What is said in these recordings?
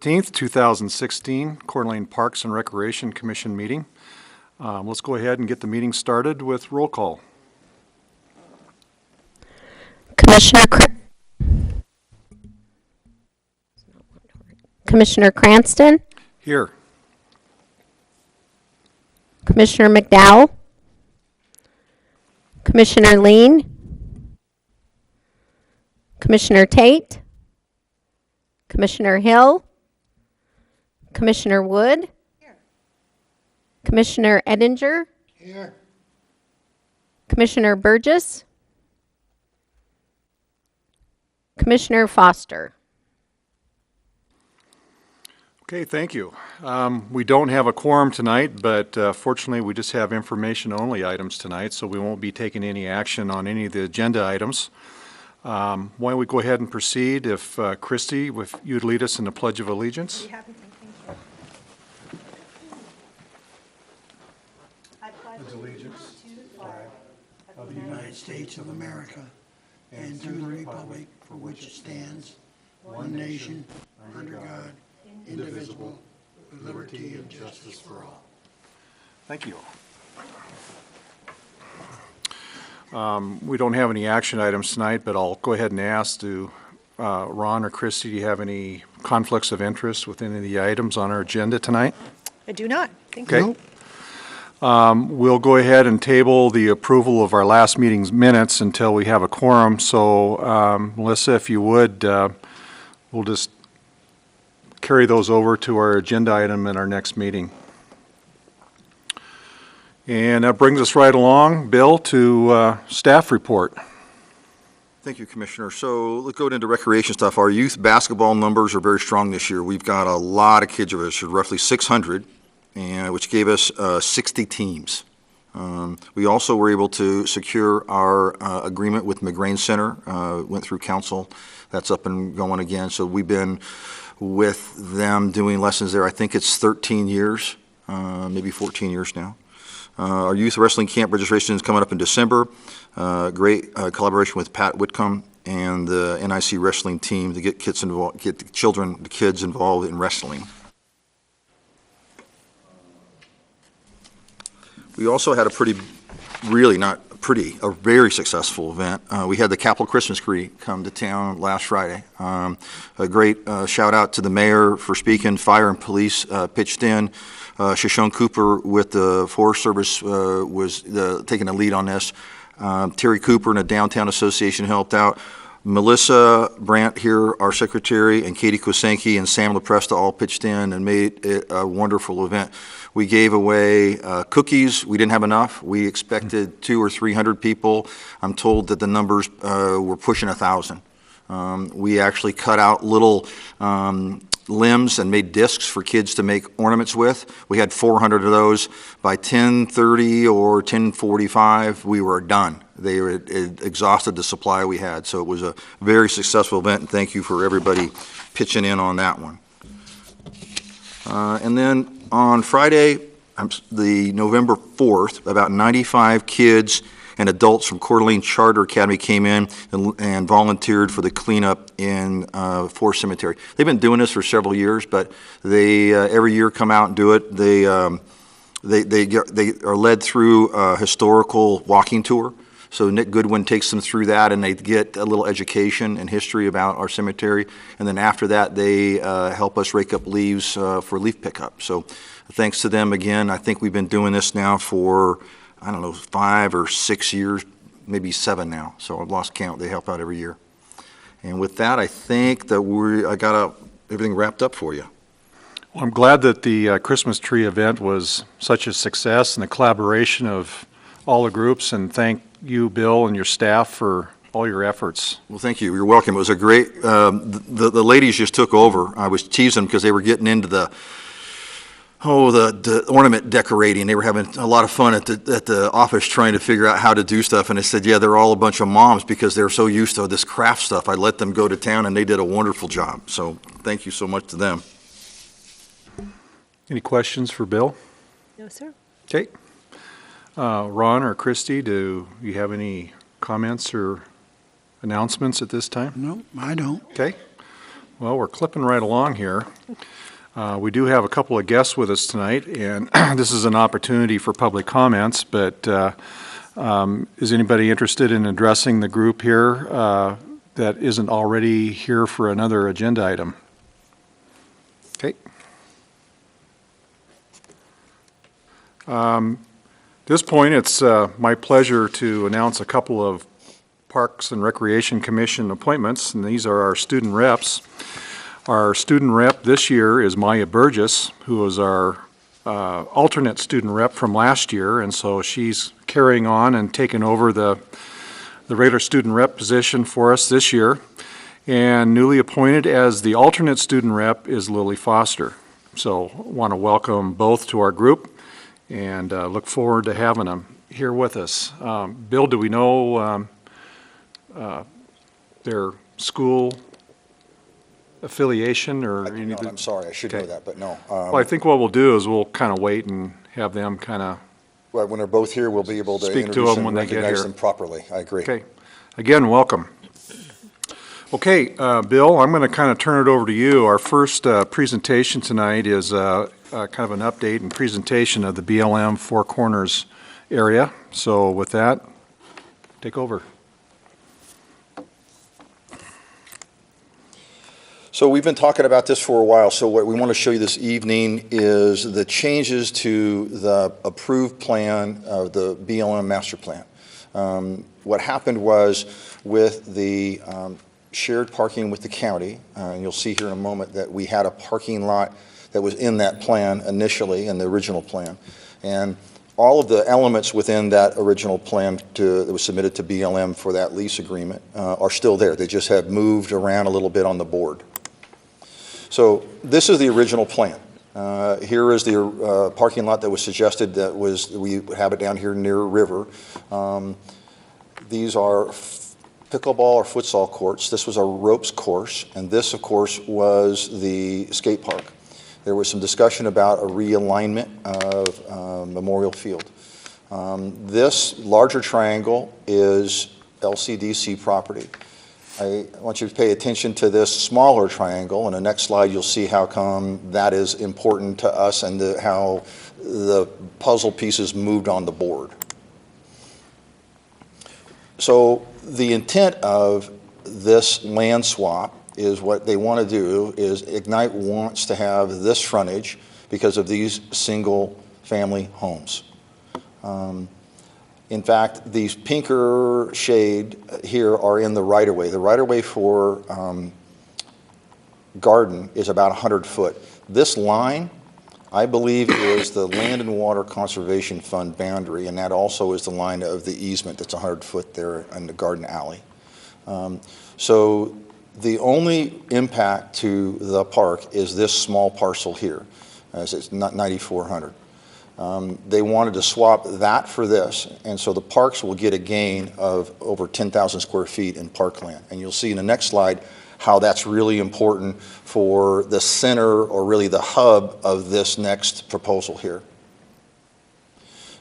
16th, 2016, Coeur d'Alene Parks and Recreation Commission meeting. Let's go ahead and get the meeting started with roll call. Commissioner Cranston? Here. Commissioner McDowell? Commissioner Lean? Commissioner Tate? Commissioner Hill? Commissioner Wood? Here. Commissioner Edinger? Here. Commissioner Burgess? Commissioner Foster? Okay, thank you. We don't have a quorum tonight, but fortunately we just have information-only items tonight, so we won't be taking any action on any of the agenda items. Why don't we go ahead and proceed? If Christy, if you'd lead us in the Pledge of Allegiance. Be happy to. Thank you. I pledge allegiance to the flag of the United States of America and to the republic for which it stands, one nation, under God, indivisible, with liberty and justice for all. Thank you. We don't have any action items tonight, but I'll go ahead and ask, Ron or Christy, do you have any conflicts of interest with any of the items on our agenda tonight? I do not. Thank Okay. you. We'll go ahead and table the approval of our last meeting's minutes until we have a quorum. So, Melissa, if you would, we'll just carry those over to our agenda item in our next meeting. And that brings us right along, Bill, to staff report. Thank you, Commissioner. So let's go into recreation stuff. Our youth basketball numbers are very strong this year. We've got a lot of kids registered, roughly 600, which gave us 60 teams. We also were able to secure our agreement with McGrain Center. Went through council. That's up and going again. So we've been with them doing lessons there. I think it's 13 years, maybe 14 years now. Our youth wrestling camp registration is coming up in December. Great collaboration with Pat Whitcomb and the NIC wrestling team to get kids involved, get the kids involved in wrestling. We also had a very successful event. We had the Capitol Christmas Tree come to town last Friday. A great shout out to the mayor for speaking. Fire and police pitched in. Shoshone Cooper with the Forest Service was taking the lead on this. Terry Cooper and the Downtown Association helped out. Melissa Brandt here, our secretary, and Katie Kosenki and Sam LaPresta all pitched in and made it a wonderful event. We gave away cookies. We didn't have enough. We expected 200 or 300 people. I'm told that the numbers were pushing 1,000. We actually cut out little limbs and made discs for kids to make ornaments with. We had 400 of those. By 10:30 or 10:45, we were done. They had exhausted the supply we had. So it was a very successful event, and thank you for everybody pitching in on that one. And then on Friday, the November 4th, about 95 kids and adults from Coeur d'Alene Charter Academy came in and volunteered for the cleanup in Forest Cemetery. They've been doing this for several years, but they every year come out and do it. They are led through a historical walking tour. So Nick Goodwin takes them through that, and they get a little education and history about our cemetery. And then after that, they help us rake up leaves for leaf pickup. So thanks to them again. I think we've been doing this now for, I don't know, 5 or 6 years, maybe 7 now. So I've lost count. They help out every year. And with that, I think that I got everything wrapped up for you. Well, I'm glad that the Christmas tree event was such a success and the collaboration of all the groups, and thank you, Bill, and your staff for all your efforts. Well, thank you. You're welcome. It was a great, the ladies just took over. I was teasing them because they were getting into the ornament decorating. They were having a lot of fun at the office trying to figure out how to do stuff. And I said, yeah, they're all a bunch of moms because they're so used to this craft stuff. I let them go to town, and they did a wonderful job. So thank you so much to them. Any questions for Bill? No, sir. Okay. Ron or Christy, do you have any comments or announcements at this time? No, I don't. Okay. Well, we're clipping right along here. We do have a couple of guests with us tonight, and this is an opportunity for public comments, but is anybody interested in addressing the group here that isn't already here for another agenda item? Okay. At this point, it's my pleasure to announce a couple of Parks and Recreation Commission appointments, and these are our student reps. Our student rep this year is Maya Burgess, who was our alternate student rep from last year, and so she's carrying on and taking over the regular student rep position for us this year. And newly appointed as the alternate student rep is Lily Foster. So I want to welcome both to our group and look forward to having them here with us. Bill, do we know their school affiliation or anything? I'm sorry, I should know Okay. that, but no. Well, I think what we'll do is we'll kind of wait and have them kind of, Well, when they're both here, we'll be able to Speak to introduce them when and they get recognize here. them properly. I agree. okay. Again, welcome. Okay, Bill, I'm going to kind of turn it over to you. Our first presentation tonight is kind of an update and presentation of the BLM Four Corners area. So with that, take over. So we've been talking about this for a while, so what we want to show you this evening is the changes to the approved plan of the BLM master plan. What happened was with the shared parking with the county, and you'll see here in a moment that we had a parking lot that was in that plan initially, in the original plan. And all of the elements within that original plan that was submitted to BLM for that lease agreement are still there. They just have moved around a little bit on the board. So this is the original plan. Here is the parking lot that was suggested we have it down here near River. These are pickleball or futsal courts. This was a ropes course, and this, of course, was the skate park. There was some discussion about a realignment of Memorial Field. This larger triangle is LCDC property. I want you to pay attention to this smaller triangle. In the next slide, you'll see how come that is important to us and how the puzzle pieces moved on the board. So the intent of this land swap is what they want to do is Ignite wants to have this frontage because of these single family homes. In fact, these pinker shade here are in the right-of-way. The right-of-way for Garden is about 100 foot. This line, I believe, is the Land and Water Conservation Fund boundary, and that also is the line of the easement that's 100 foot there in the Garden Alley. So the only impact to the park is this small parcel here, as it's not 9,400. They wanted to swap that for this, and so the parks will get a gain of over 10,000 square feet in parkland. And you'll see in the next slide how that's really important for the center, or really the hub, of this next proposal here.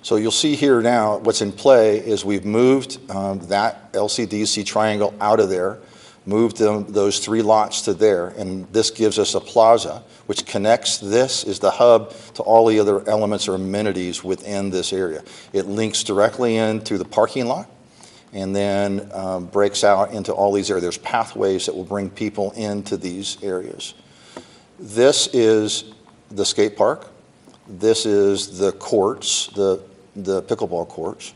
So you'll see here now what's in play is we've moved that LCDC triangle out of there, moved those 3 lots to there, and this gives us a plaza, which connects. This is the hub to all the other elements or amenities within this area. It links directly into the parking lot and then breaks out into all these areas. There's pathways that will bring people into these areas. This is the skate park. This is the courts, the pickleball courts.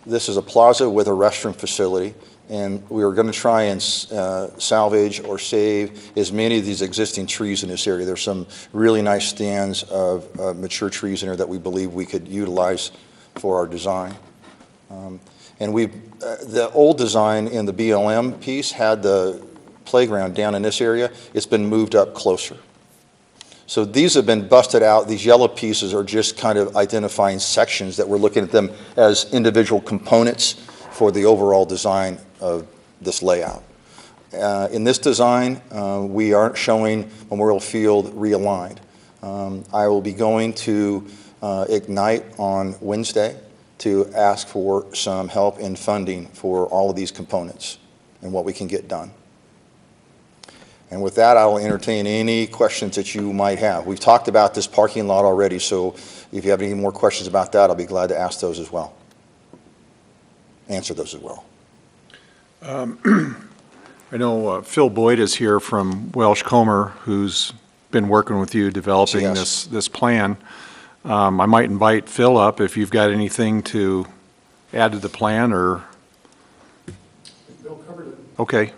This is a plaza with a restroom facility. And we are going to try and salvage or save as many of these existing trees in this area. There's some really nice stands of mature trees in there that we believe we could utilize for our design. And the old design in the BLM piece had the playground down in this area. It's been moved up closer. So these have been busted out. These yellow pieces are just kind of identifying sections that we're looking at them as individual components for the overall design of this layout. In this design, we aren't showing Memorial Field realigned. I will be going to Ignite on Wednesday to ask for some help in funding for all of these components and what we can get done. And with that, I will entertain any questions that you might have. We've talked about this parking lot already, so if you have any more questions about that, I'll be glad to ask those as well. Answer those as well. I know Phil Boyd is here from Welsh Comer, who's been working with you developing Yes. this plan. I might invite Phil up if you've got anything to add to the plan, or? Bill covered it. Okay.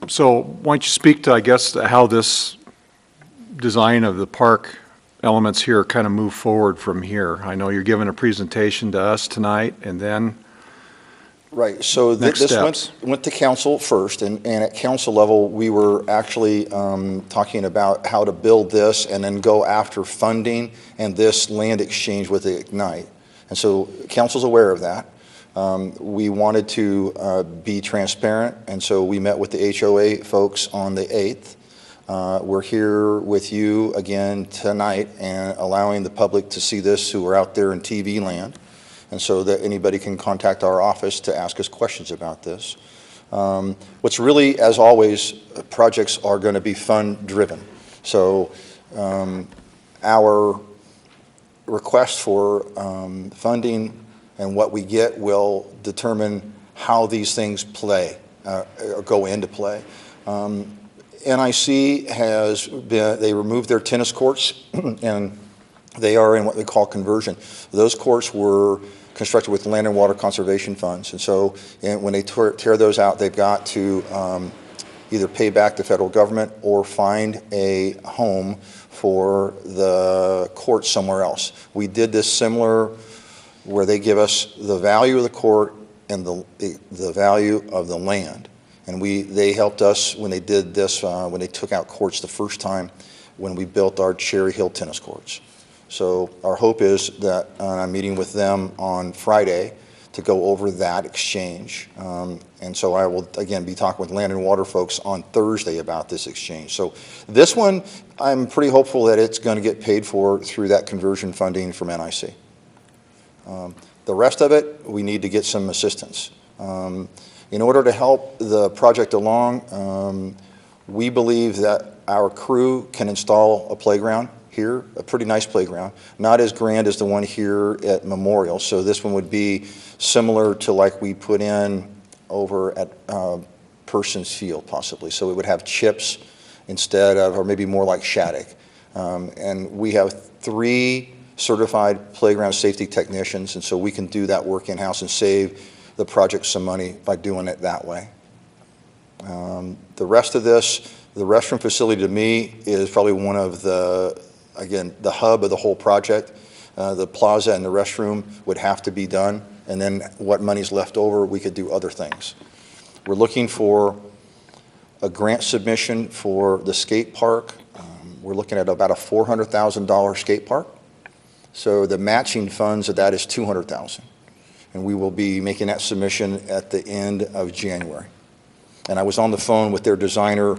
So why don't you speak to, I guess, how this design of the park elements here kind of move forward from here? I know you're giving a presentation to us tonight, and then, Right, so Next this steps. went to council first, and at council level, we were actually talking about how to build this and then go after funding and this land exchange with the Ignite. And so council's aware of that. We wanted to be transparent, and so we met with the HOA folks on the 8th. We're here with you again tonight and allowing the public to see this who are out there in TV land, and so that anybody can contact our office to ask us questions about this. What's really, as always, projects are going to be fund-driven. So our request for funding and what we get will determine how these things play, or go into play. NIC has been, they removed their tennis courts and they are in what they call conversion. Those courts were constructed with land and water conservation funds, and so when they tear those out, they've got to either pay back the federal government or find a home for the court somewhere else. We did this similar where they give us the value of the court and the value of the land. And they helped us when they did this, when they took out courts the first time when we built our Cherry Hill tennis courts. So our hope is that I'm meeting with them on Friday to go over that exchange. And so I will, again, be talking with land and water folks on Thursday about this exchange. So this one, I'm pretty hopeful that it's going to get paid for through that conversion funding from NIC. The rest of it, we need to get some assistance. In order to help the project along, we believe that our crew can install a playground here, a pretty nice playground, not as grand as the one here at Memorial. So this one would be similar to like we put in over at Persons Field possibly. So it would have chips instead of, or maybe more like Shattuck. And we have 3 certified playground safety technicians, and so we can do that work in-house and save the project some money by doing it that way. The rest of this, the restroom facility to me is probably one of the, again, the hub of the whole project. The plaza and the restroom would have to be done, and then what money's left over, we could do other things. We're looking for a grant submission for the skate park. We're looking at about a $400,000 skate park. So the matching funds of that is $200,000. And we will be making that submission at the end of January. And I was on the phone with their designer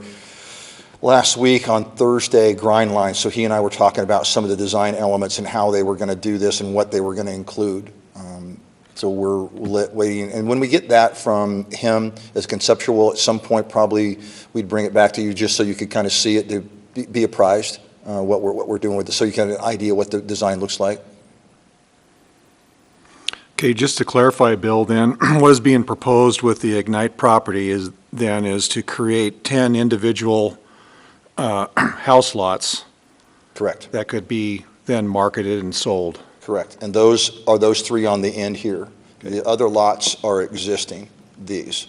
last week on Thursday, Grindline, so he and I were talking about some of the design elements and how they were going to do this and what they were going to include. So we're waiting, and when we get that from him as conceptual, at some point probably we'd bring it back to you just so you could kind of see it, to be apprised what we're doing with it, so you can have an idea what the design looks like. okay, just to clarify, Bill, then, what is being proposed with the Ignite property is to create 10 individual house lots Correct. that could be then marketed and sold. Correct. And those are those 3 on the end here. The other lots are existing, these.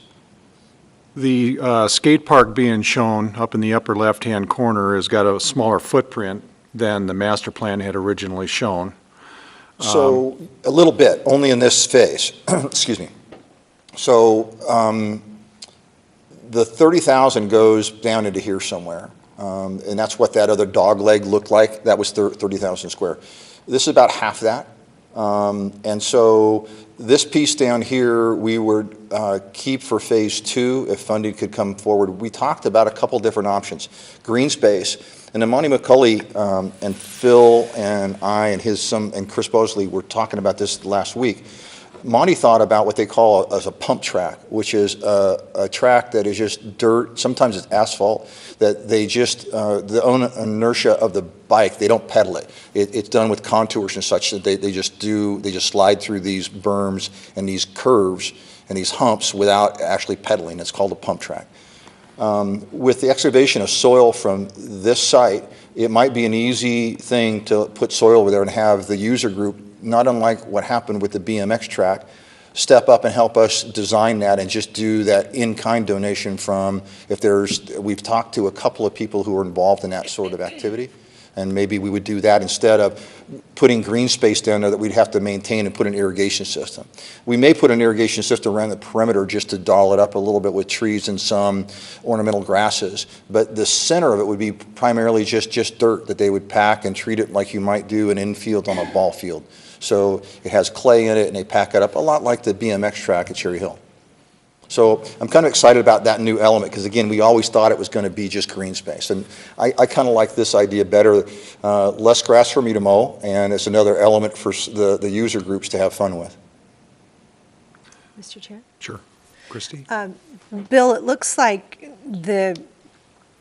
The skate park being shown up in the upper left-hand corner has got a smaller footprint than the master plan had originally shown. So a little bit, only in this phase. Excuse me. So the 30,000 goes down into here somewhere. And that's what that other dog leg looked like. That was 30,000 square. This is about half that. And so this piece down here, we would keep for phase 2 if funding could come forward. We talked about a couple different options. Green space, and then Monty McCulley and Phil and I and and Chris Bosley were talking about this last week. Monty thought about what they call as a pump track, which is a track that is just dirt, sometimes it's asphalt, that they just, the own inertia of the bike, they don't pedal it. It's done with contours and such that they just slide through these berms and these curves and these humps without actually pedaling. It's called a pump track. With the excavation of soil from this site, it might be an easy thing to put soil over there and have the user group, not unlike what happened with the BMX track, step up and help us design that and just do that in-kind donation from, we've talked to a couple of people who are involved in that sort of activity, and maybe we would do that instead of putting green space down there that we'd have to maintain and put an irrigation system. We may put an irrigation system around the perimeter just to doll it up a little bit with trees and some ornamental grasses, but the center of it would be primarily just dirt that they would pack and treat it like you might do an infield on a ball field. So it has clay in it and they pack it up a lot like the BMX track at Cherry Hill. So I'm kind of excited about that new element because, again, we always thought it was going to be just green space. And I kind of like this idea better, less grass for me to mow, and it's another element for the user groups to have fun with. Mr. Chair? Sure. Christie? Bill, it looks like the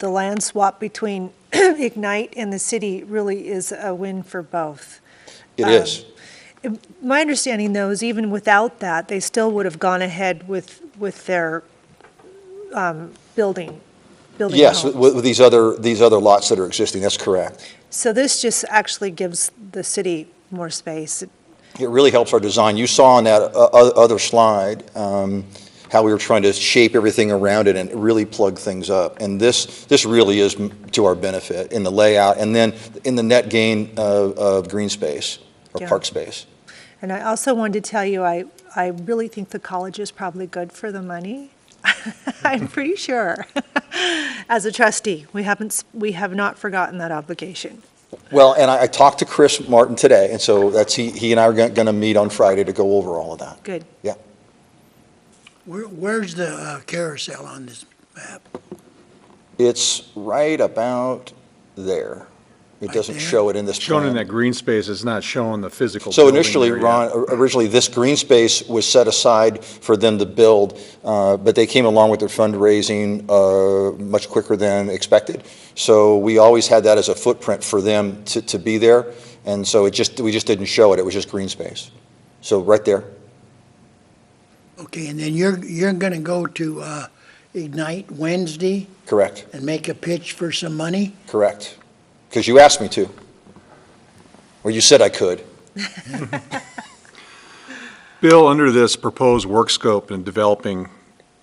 land swap between Ignite and the city really is a win for both. It is. My understanding, though, is even without that, they still would have gone ahead with their building Yes, homes. with these other lots that are existing, that's correct. So this just actually gives the city more space. It really helps our design. You saw on that other slide how we were trying to shape everything around it and really plug things up. And this really is to our benefit in the layout and then in the net gain of green space or Yeah. park space. And I also wanted to tell you, I really think the college is probably good for the money. I'm pretty sure. As a trustee, we have not forgotten that obligation. Well, and I talked to Chris Martin today, and so he and I are going to meet on Friday to go over all of that. Good. Yeah. Where's the carousel on this map? It's right about there. It doesn't there? show it in this Shown in plan. that green space is not showing the physical So building initially, there yet. Ron, originally this green space was set aside for them to build, but they came along with their fundraising much quicker than expected. So we always had that as a footprint for them to be there, and so we just didn't show it. It was just green space. So right there. Okay, and then you're gonna go to Ignite Wednesday Correct. and make a pitch for some money? Correct. Because you asked me to, or you said I could. Bill, under this proposed work scope in developing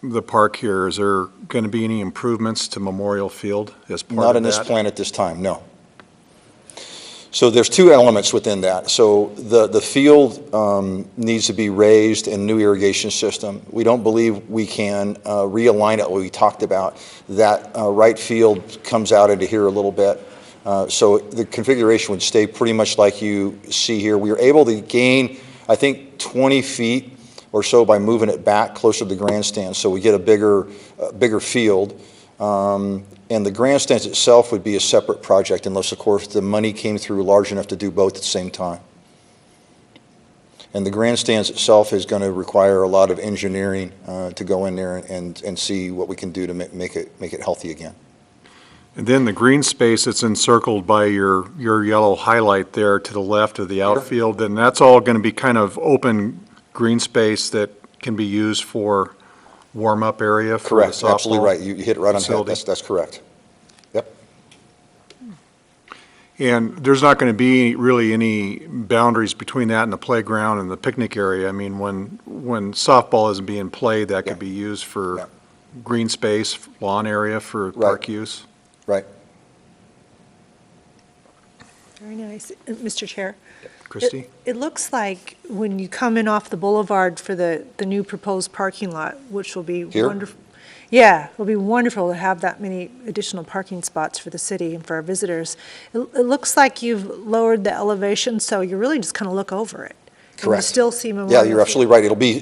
the park here, is there going to be any improvements to Memorial Field as part of that? Not in this plan at this time, no. So there's two elements within that. So the field needs to be raised and new irrigation system. We don't believe we can realign it, what we talked about. That right field comes out into here a little bit. So the configuration would stay pretty much like you see here. We were able to gain, I think, 20 feet or so by moving it back closer to the grandstand, so we get a bigger field. And the grandstands itself would be a separate project unless, of course, the money came through large enough to do both at the same time. And the grandstands itself is going to require a lot of engineering to go in there and see what we can do to make it healthy again. And then the green space that's encircled by your yellow highlight there to the left of the outfield, then that's all going to be kind of open green space that can be used for warm-up area for the Correct, softball absolutely right. You hit it right on the head. facility? That's correct. Yep. And there's not going to be really any boundaries between that and the playground and the picnic area. I mean, when softball isn't being played, that could be used for Yeah. green space, lawn area for park use. Right. Very nice. Mr. Chair? Christie? It looks like when you come in off the boulevard for the new proposed parking lot, which will be Here? wonderful. Yeah, it'll be wonderful to have that many additional parking spots for the city and for our visitors. It looks like you've lowered the elevation, so you really just kind of look over it. And you Correct. still see Memorial. Yeah, you're Field. absolutely right. It'll be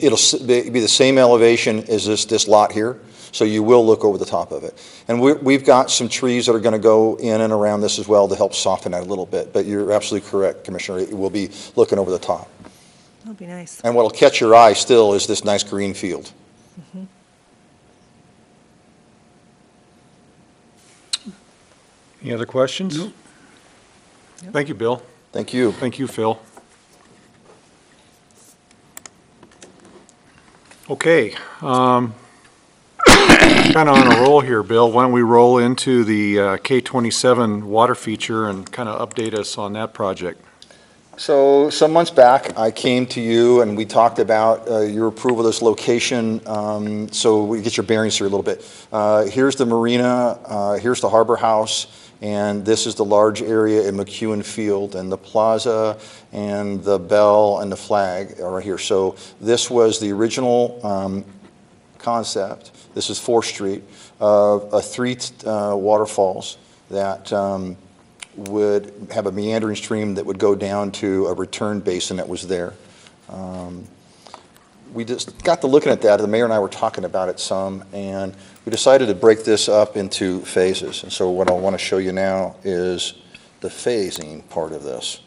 the same elevation as this lot here, so you will look over the top of it. And we've got some trees that are going to go in and around this as well to help soften that a little bit. But you're absolutely correct, Commissioner. It will be looking over the top. That'll be nice. And what'll catch your eye still is this nice green field. Any other questions? Nope. Thank you, Bill. Thank you. Thank you, Phil. Okay, kind of on a roll here, Bill. Why don't we roll into the K-27 water feature and kind of update us on that project? So some months back, I came to you and we talked about your approval of this location, so we get your bearings here a little bit. Here's the marina, here's the harbor house, and this is the large area in McEwen Field, and the plaza and the bell and the flag are right here. So this was the original concept. This is 4th Street, of 3 waterfalls that would have a meandering stream that would go down to a return basin that was there. We just got to looking at that, the mayor and I were talking about it some, and we decided to break this up into phases. And so what I want to show you now is the phasing part of this.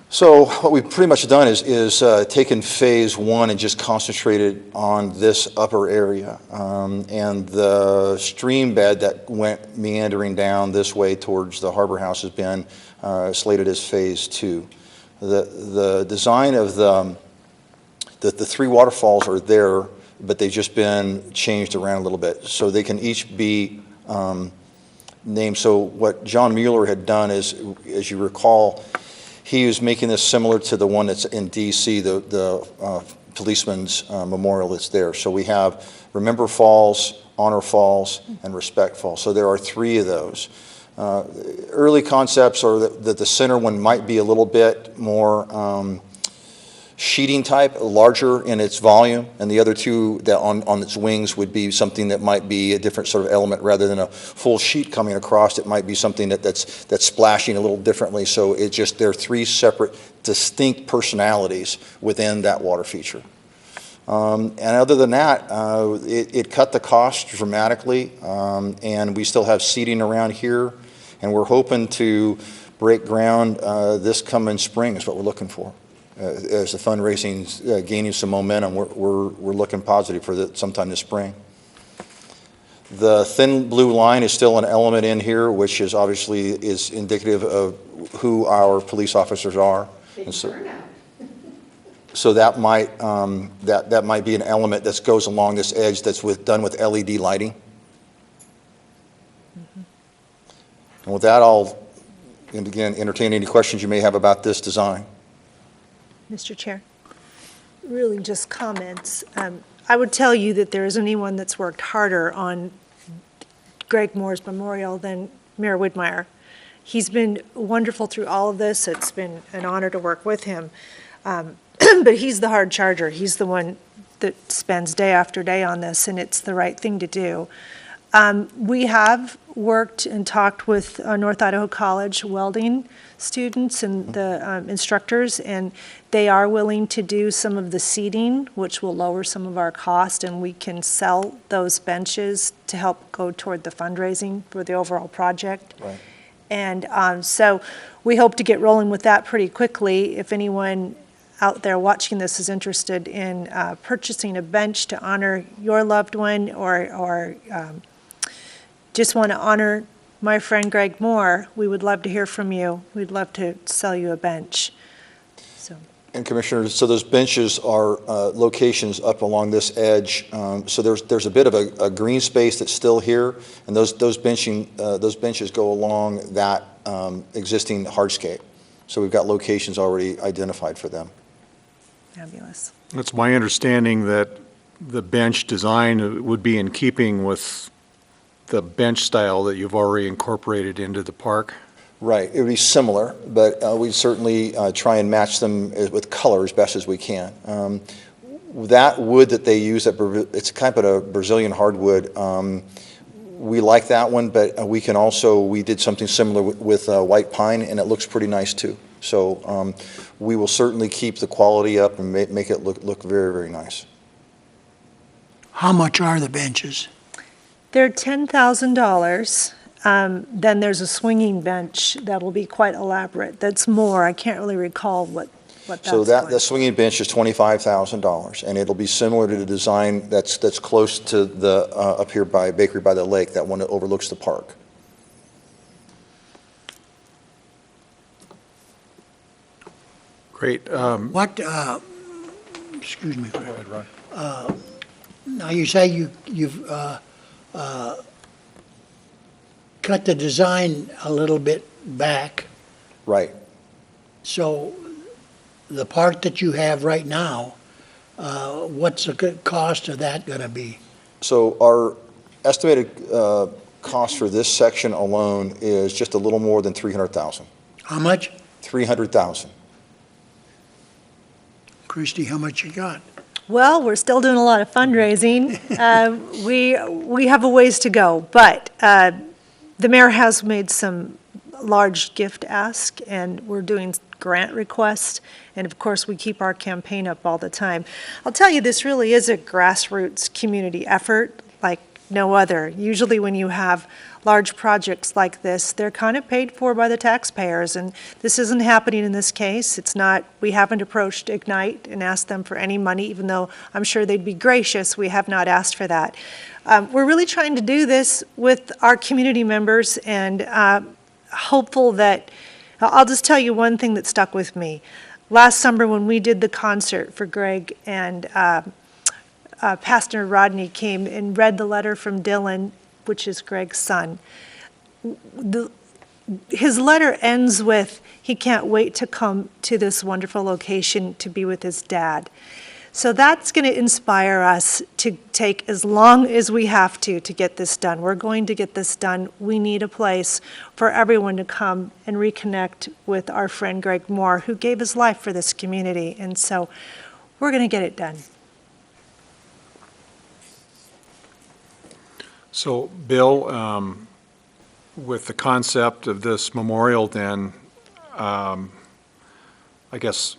So what we've pretty much done is taken phase 1 and just concentrated on this upper area. And the stream bed that went meandering down this way towards the harbor house has been slated as phase 2. The design of the 3 waterfalls are there, but they've just been changed around a little bit. So they can each be named. So what John Mueller had done is, as you recall, he was making this similar to the one that's in D.C., the policeman's memorial that's there. So we have Remember Falls, Honor Falls, and Respect Falls. So there are 3 of those. Early concepts are that the center one might be a little bit more sheeting type, larger in its volume, and the other 2 that on its wings would be something that might be a different sort of element rather than a full sheet coming across. It might be something that's splashing a little differently. So it just, there are 3 separate distinct personalities within that water feature. And other than that, it cut the cost dramatically, and we still have seating around here, and we're hoping to break ground this coming spring is what we're looking for. As the fundraising's gaining some momentum, we're looking positive for sometime this spring. The thin blue line is still an element in here, which is obviously is indicative of who our police officers are. And so that might that might be an element that goes along this edge that's done with LED lighting. And with that, I'll again entertain any questions you may have about this design. Mr. Chair, really just comments. I would tell you that there isn't anyone that's worked harder on Greg Moore's memorial than Mayor Widmeyer. He's been wonderful through all of this. It's been an honor to work with him. But he's the hard charger. He's the one that spends day after day on this, and it's the right thing to do. We have worked and talked with North Idaho College welding students and the instructors, and they are willing to do some of the seating, which will lower some of our cost, and we can sell those benches to help go toward the fundraising for the overall project. Right. And so we hope to get rolling with that pretty quickly. If anyone out there watching this is interested in purchasing a bench to honor your loved one, or just want to honor my friend Greg Moore, we would love to hear from you. We'd love to sell you a bench. So. And Commissioner, so those benches are locations up along this edge. So there's a bit of a green space that's still here, and those benches go along that existing hardscape. So we've got locations already identified for them. Fabulous. It's my understanding that the bench design would be in keeping with the bench style that you've already incorporated into the park. Right, it would be similar, but we certainly try and match them with color as best as we can. That wood that they use, it's kind of a Brazilian hardwood. We like that one, but we did something similar with white pine, and it looks pretty nice too. So we will certainly keep the quality up and make it look very, very nice. How much are the benches? They're $10,000. Then there's a swinging bench that'll be quite elaborate. That's more, I can't really recall what that's So going. the swinging bench is $25,000, and it'll be similar to the design that's close to the, up here by Bakery by the Lake, that one that overlooks the park. Great. What, excuse me. Go ahead, Ron. Now, you say you've cut the design a little bit back, Right. so the part that you have right now, what's the cost of that gonna be? So our estimated cost for this section alone is just a little more than $300,000. How much? $300,000. Christie, how much you got? Well, we're still doing a lot of fundraising. We have a ways to go, but the mayor has made some large gift ask, and we're doing grant requests, and of course, we keep our campaign up all the time. I'll tell you, this really is a grassroots community effort like no other. Usually when you have large projects like this, they're kind of paid for by the taxpayers, and this isn't happening in this case. It's not, we haven't approached Ignite and asked them for any money, even though I'm sure they'd be gracious. We have not asked for that. We're really trying to do this with our community members, and hopeful that, I'll just tell you one thing that stuck with me. Last summer when we did the concert for Greg, and Pastor Rodney came and read the letter from Dylan, which is Greg's son. His letter ends with, he can't wait to come to this wonderful location to be with his dad. So that's going to inspire us to take as long as we have to get this done. We're going to get this done. We need a place for everyone to come and reconnect with our friend Greg Moore, who gave his life for this community. And so we're going to get it done. So, Bill, with the concept of this memorial then, I guess,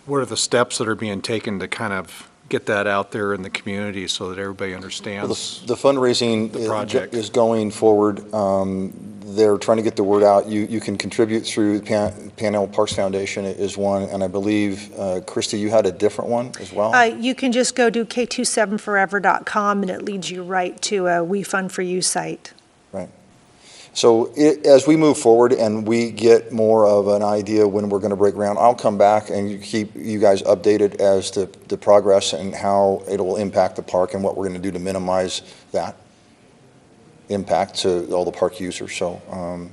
what are the steps that are being taken to kind of get that out there in the community so that everybody Well, understands? the fundraising The project. is going forward. They're trying to get the word out. You can contribute through Panhandle Parks Foundation is one, and I believe, Christy, you had a different one as well? You can just go to k27forever.com, and it leads you right to a We Fund for You site. Right. So as we move forward and we get more of an idea when we're going to break ground, I'll come back and keep you guys updated as to the progress and how it will impact the park and what we're going to do to minimize that impact to all the park users. So I'm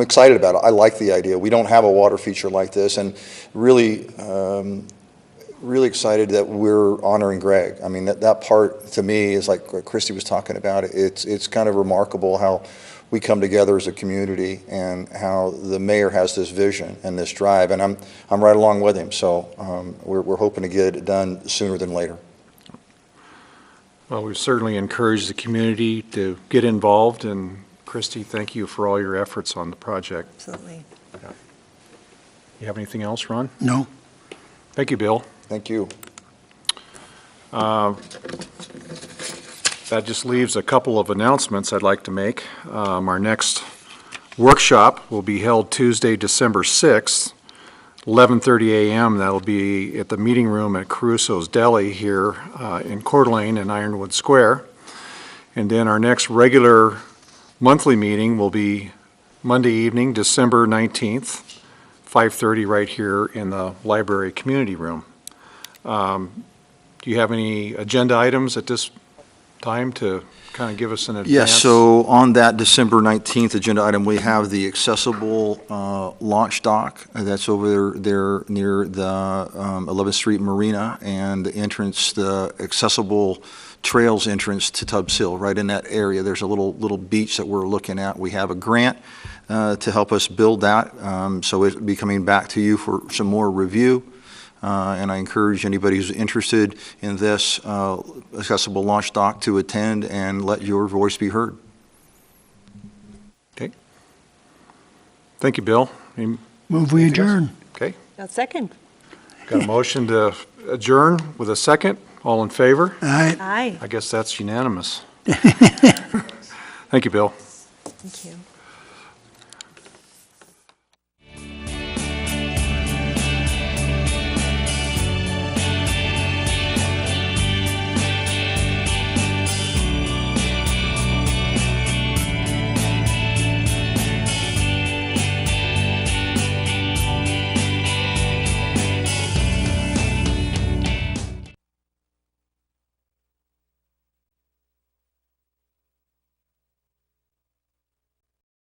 excited about it. I like the idea. We don't have a water feature like this, and really really excited that we're honoring Greg. I mean, that part to me is like what Christy was talking about. It's kind of remarkable how we come together as a community and how the mayor has this vision and this drive, and I'm right along with him. So we're hoping to get it done sooner than later. Well, we certainly encourage the community to get involved, and Christy, thank you for all your efforts on the project. Absolutely. You have anything else, Ron? No? Thank you, Bill. Thank you. That just leaves a couple of announcements I'd like to make. Our next workshop will be held Tuesday, December 6th, 11:30 a.m. That'll be at the meeting room at Caruso's Deli here in Coeur d'Alene and Ironwood Square. And then our next regular monthly meeting will be Monday evening, December 19th, 5:30 right here in the library community room. Do you have any agenda items at this time to kind of give us an advance? Yes, so on that December 19th agenda item, we have the accessible launch dock that's over there near the 11th Street Marina, and the entrance, the accessible trails entrance to Tubbs Hill, right in that area. There's a little beach that we're looking at. We have a grant to help us build that, so it'll be coming back to you for some more review. And I encourage anybody who's interested in this accessible launch dock to attend and let your voice be heard. Okay. Thank you, Bill. Move we adjourn. Okay. Now, second. Got a motion to adjourn with a second. All in favor? All right. Aye. I guess that's unanimous. Thank you, Bill. Thank you.